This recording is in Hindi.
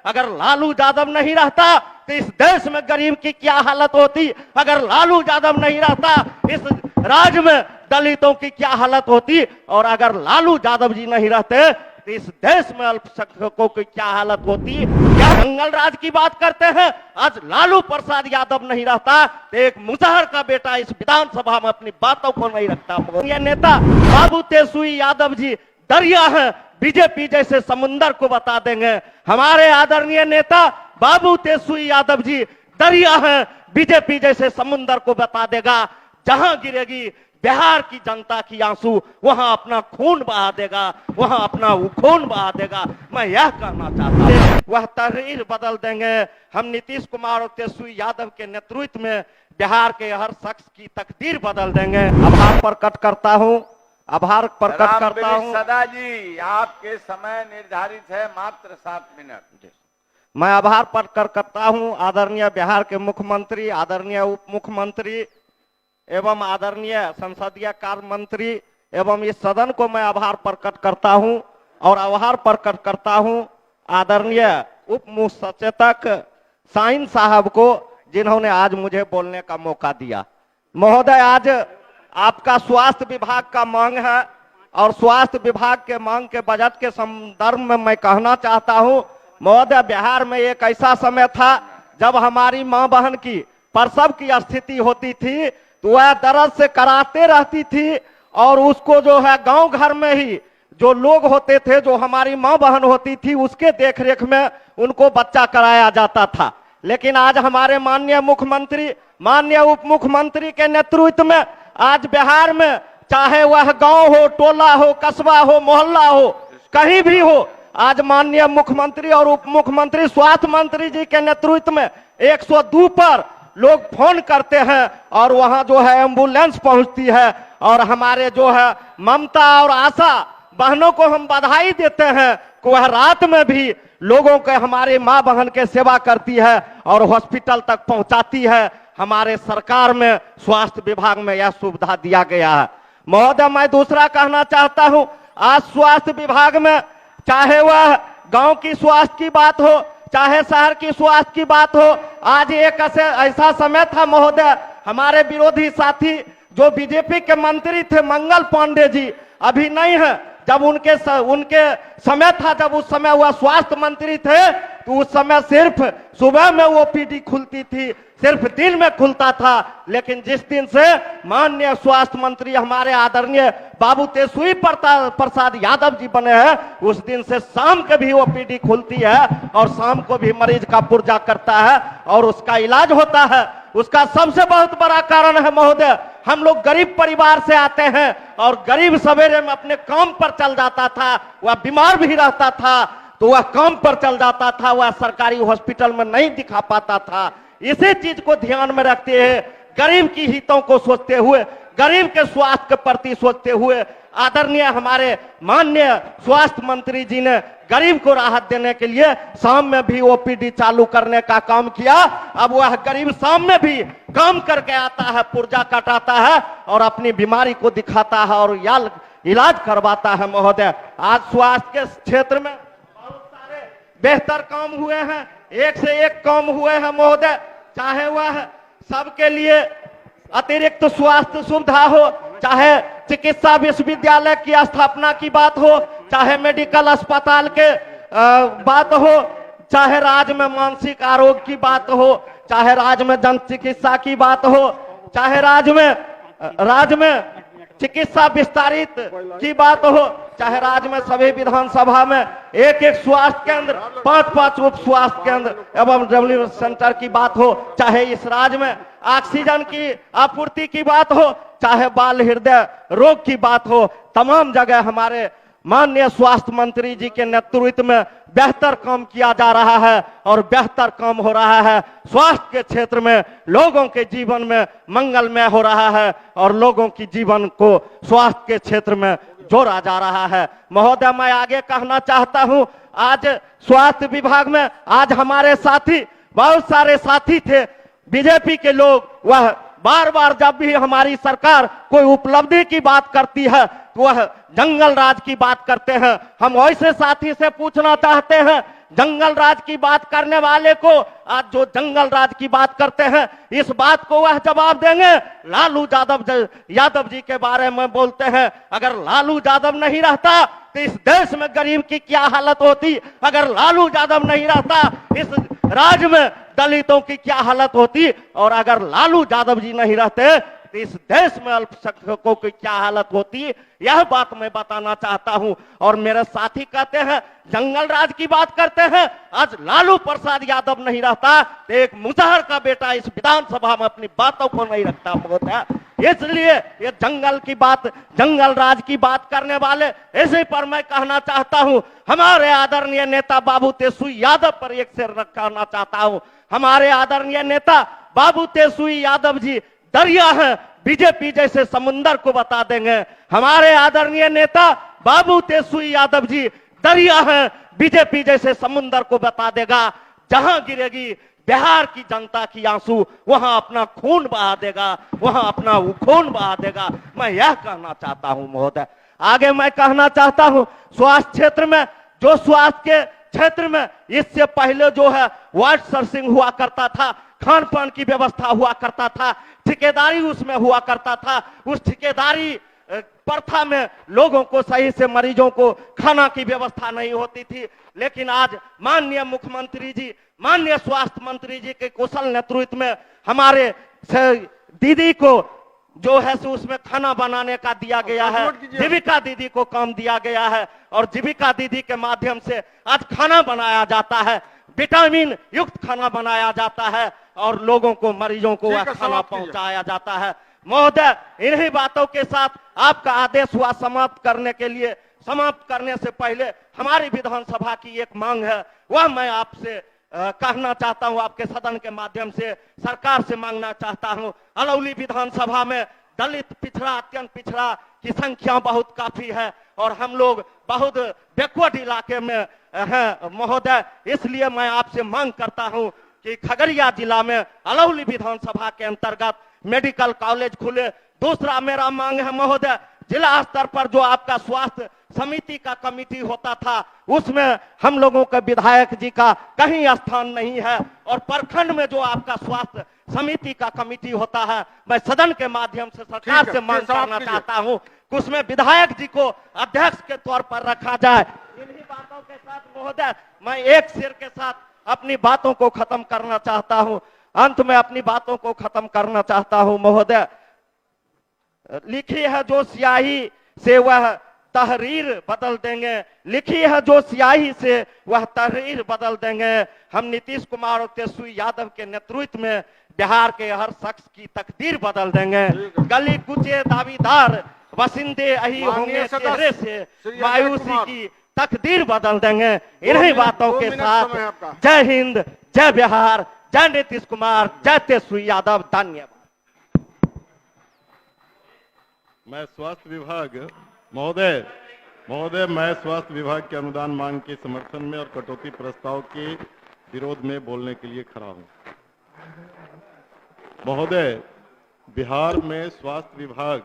अगर लालू यादव नहीं रहता तो इस देश में गरीब की क्या हालत होती, अगर लालू यादव नहीं रहता इस राज्य में दलितों की क्या हालत होती, और अगर लालू यादव जी नहीं रहते तो इस देश में अल्पसंख्यकों की क्या हालत होती। क्या जंगल राज की बात करते हैं? आज लालू प्रसाद यादव नहीं रहता तो एक मुजहर का बेटा इस विधानसभा में अपनी बातों को नहीं रखता। ये नेता बाबू तेजस्वी यादव जी दरिया है, बीजेपी जैसे समुंदर को बता देंगे। हमारे आदरणीय नेता बाबू तेजस्वी यादव जी दरिया है, बीजेपी जैसे समुंदर को बता देगा। जहां गिरेगी बिहार की जनता की आंसू, वहां अपना खून बहा देगा, वहां अपना खून बहा देगा। मैं यह कहना चाहता हूं, वह तहरीर बदल देंगे। हम नीतीश कुमार और तेजस्वी यादव के नेतृत्व में बिहार के हर शख्स की तकदीर बदल देंगे। आभार प्रकट करता हूं, आभार प्रकट करता हूं। सदा जी, आपके समय निर्धारित है मात्र 7 मिनट। मैं आभार प्रकट करता हूं आदरणीय बिहार के मुख्यमंत्री, आदरणीय उप मुख्यमंत्री एवं आदरणीय संसदीय कार्य मंत्री एवं इस सदन को मैं आभार प्रकट करता हूं, और आभार प्रकट करता हूं आदरणीय उप मुख्य सचेतक साइन साहब को, जिन्होंने आज मुझे बोलने का मौका दिया। महोदय, आज आपका स्वास्थ्य विभाग का मांग है, और स्वास्थ्य विभाग के मांग के बजट के संदर्भ में मैं कहना चाहता हूं, महोदय, बिहार में एक ऐसा समय था जब हमारी मां बहन की प्रसव की स्थिति होती थी तो वह दर्द से कराते रहती थी, और उसको जो है गांव घर में ही जो लोग होते थे, जो हमारी मां बहन होती थी, उसके देखरेख में उनको बच्चा कराया जाता था। लेकिन आज हमारे माननीय मुख्यमंत्री, माननीय उप मुख्यमंत्री के नेतृत्व में आज बिहार में चाहे वह गांव हो, टोला हो, कस्बा हो, मोहल्ला हो, कहीं भी हो, आज माननीय मुख्यमंत्री और उप मुख्यमंत्री स्वास्थ्य मंत्री जी के नेतृत्व में 102 पर लोग फोन करते हैं और वहां जो है एम्बुलेंस पहुंचती है, और हमारे जो है ममता और आशा बहनों को हम बधाई देते हैं कि वह रात में भी लोगों के, हमारे मां बहन के सेवा करती है और हॉस्पिटल तक पहुंचाती है। हमारे सरकार में स्वास्थ्य विभाग में यह सुविधा दिया गया है। महोदय, मैं दूसरा कहना चाहता हूं, आज स्वास्थ्य विभाग में चाहे वह गांव की स्वास्थ्य की बात हो, चाहे शहर की स्वास्थ्य की बात हो, आज एक ऐसा समय था महोदय, हमारे विरोधी साथी जो बीजेपी के मंत्री थे मंगल पांडे जी अभी नहीं है, जब उनके समय था, जब उस समय वह स्वास्थ्य मंत्री थे, तो उस समय सिर्फ सुबह में ओपीडी खुलती थी, सिर्फ दिन में खुलता था। लेकिन जिस दिन से माननीय स्वास्थ्य मंत्री हमारे आदरणीय बाबू तेजस्वी प्रसाद यादव जी बने हैं, उस दिन से शाम के भी ओपीडी खुलती है, और शाम को भी मरीज का पुर्जा करता है और उसका इलाज होता है। उसका सबसे बहुत बड़ा कारण है महोदय, हम लोग गरीब परिवार से आते हैं, और गरीब सवेरे में अपने काम पर चल जाता था, वह बीमार भी रहता था तो वह काम पर चल जाता था, वह सरकारी हॉस्पिटल में नहीं दिखा पाता था। इसी चीज को ध्यान में रखते हुए, गरीब की हितों को सोचते हुए, गरीब के स्वास्थ्य के प्रति सोचते हुए आदरणीय हमारे माननीय स्वास्थ्य मंत्री जी ने गरीब को राहत देने के लिए शाम में भी ओपीडी चालू करने का काम किया। अब वह गरीब शाम में भी काम करके आता है, पुर्जा कटाता है और अपनी बीमारी को दिखाता है और इलाज करवाता है। महोदय, आज स्वास्थ्य के क्षेत्र में बहुत सारे बेहतर काम हुए हैं, एक से एक काम हुए हैं महोदय, चाहे वह सबके लिए अतिरिक्त स्वास्थ्य सुविधा हो, चाहे चिकित्सा विश्वविद्यालय की स्थापना की बात हो, चाहे मेडिकल अस्पताल के बात हो, चाहे राज्य में मानसिक आरोग्य की बात हो, चाहे राज्य में जन चिकित्सा की बात हो, चाहे राज्य में चिकित्सा विस्तारित की बात हो, चाहे राज्य में सभी विधानसभा में एक एक स्वास्थ्य केंद्र, 5-5 उप स्वास्थ्य केंद्र एवं डेवलपमेंट सेंटर की बात हो, चाहे इस राज्य में ऑक्सीजन की आपूर्ति की बात हो, चाहे बाल हृदय रोग की बात हो, तमाम जगह हमारे माननीय स्वास्थ्य मंत्री जी के नेतृत्व में बेहतर काम किया जा रहा है और बेहतर काम हो रहा है। स्वास्थ्य के क्षेत्र में लोगों के जीवन में मंगलमय हो रहा है और लोगों की जीवन को स्वास्थ्य के क्षेत्र में जोड़ा जा रहा है। महोदय, मैं आगे कहना चाहता हूं, आज स्वास्थ्य विभाग में आज हमारे साथी, बहुत सारे साथी थे बीजेपी के लोग, वह बार बार जब भी हमारी सरकार कोई उपलब्धि की बात करती है तो वह जंगल राज की बात करते हैं। हम ऐसे साथी से पूछना चाहते हैं जंगल राज की बात करने वाले को आज जो जंगल राज की बात करते हैं इस बात को वह जवाब देंगे। लालू यादव जी के बारे में बोलते हैं, अगर लालू यादव नहीं रहता तो इस देश में गरीब की क्या हालत होती, अगर लालू यादव नहीं रहता इस राज्य में दलितों की क्या हालत होती, और अगर लालू यादव जी नहीं रहते तो इस देश में अल्पसंख्यकों की क्या हालत होती, यह बात मैं बताना चाहता हूं। और मेरे साथी कहते हैं जंगल राज की बात करते हैं, आज लालू प्रसाद यादव नहीं रहता तो एक मुजहर का बेटा इस विधानसभा में अपनी बातों को नहीं रखता होता। इसलिए ये जंगल की बात, जंगल राज की बात करने वाले इसी पर मैं कहना चाहता हूं, हमारे आदरणीय नेता बाबू तेजस्वी यादव पर एक शेर रखना चाहता हूं। हमारे आदरणीय नेता बाबू तेजस्वी यादव जी दरिया है, बीजेपी जैसे समुंदर को बता देंगे। हमारे आदरणीय नेता बाबू तेजस्वी यादव जी दरिया है, बीजेपी जैसे समुंदर को बता देगा। जहां गिरेगी बिहार की जनता की आंसू, वहां अपना खून बहा देगा, वहां अपना खून बहा देगा। मैं यह कहना चाहता हूं महोदय। आगे मैं कहना चाहता हूं स्वास्थ्य क्षेत्र में, जो स्वास्थ्य के क्षेत्र में इससे पहले जो है वार्ड सर्विसिंग हुआ करता था, खान पान की व्यवस्था हुआ करता था, ठेकेदारी उसमें हुआ करता था। उस ठेकेदारी प्रथा में लोगों को सही से, मरीजों को खाना की व्यवस्था नहीं होती थी। लेकिन आज माननीय मुख्यमंत्री जी, माननीय स्वास्थ्य मंत्री जी के कुशल नेतृत्व में हमारे दीदी को जो है सो उसमें खाना बनाने का दिया गया है, जीविका दीदी को काम दिया गया है, और जीविका दीदी के माध्यम से आज खाना बनाया जाता है, विटामिन युक्त खाना बनाया जाता है, और लोगों को, मरीजों को वह खाना पहुंचाया जाता है। महोदय, इन्हीं बातों के साथ आपका आदेश हुआ समाप्त करने के लिए, समाप्त करने से पहले हमारी विधानसभा की एक मांग है, वह मैं आपसे कहना चाहता हूं, आपके सदन के माध्यम से सरकार से मांगना चाहता हूं। अलौली विधानसभा में दलित पिछड़ा, अत्यंत पिछड़ा की संख्या बहुत काफी है, और हम लोग बहुत बैकवर्ड इलाके में हैं महोदय। इसलिए मैं आपसे मांग करता हूं कि खगड़िया जिला में अलौली विधानसभा के अंतर्गत मेडिकल कॉलेज खुले। दूसरा मेरा मांग है महोदय, जिला स्तर पर जो आपका स्वास्थ्य समिति का कमेटी होता था, उसमें हम लोगों के विधायक जी का कहीं स्थान नहीं है, और प्रखंड में जो आपका स्वास्थ्य समिति का कमेटी होता है, मैं सदन के माध्यम से सरकार से मांग करना चाहता हूं कि उसमें विधायक जी को अध्यक्ष के तौर पर रखा जाए। इन्हीं बातों के साथ महोदय मैं एक शेर के साथ अपनी बातों को खत्म करना चाहता हूं, अंत में अपनी बातों को खत्म करना चाहता हूं महोदय। लिखी है जो स्याही से वह तहरीर बदल देंगे, लिखी है जो स्याही से वह तहरीर बदल देंगे। हम नीतीश कुमार और तेजस्वी यादव के नेतृत्व में बिहार के हर शख्स की तकदीर बदल देंगे। गली कुचे दावेदार बसिंदे अही होंगे, चेहरे से मायूसी की तकदीर बदल देंगे। इन्हीं बातों के साथ जय हिंद, जय बिहार, जय नीतीश कुमार, जय तेजस्वी यादव। धन्यवाद। मैं स्वास्थ्य विभाग महोदय मैं स्वास्थ्य विभाग के अनुदान मांग के समर्थन में और कटौती प्रस्ताव के विरोध में बोलने के लिए खड़ा हूं। महोदय, बिहार में स्वास्थ्य विभाग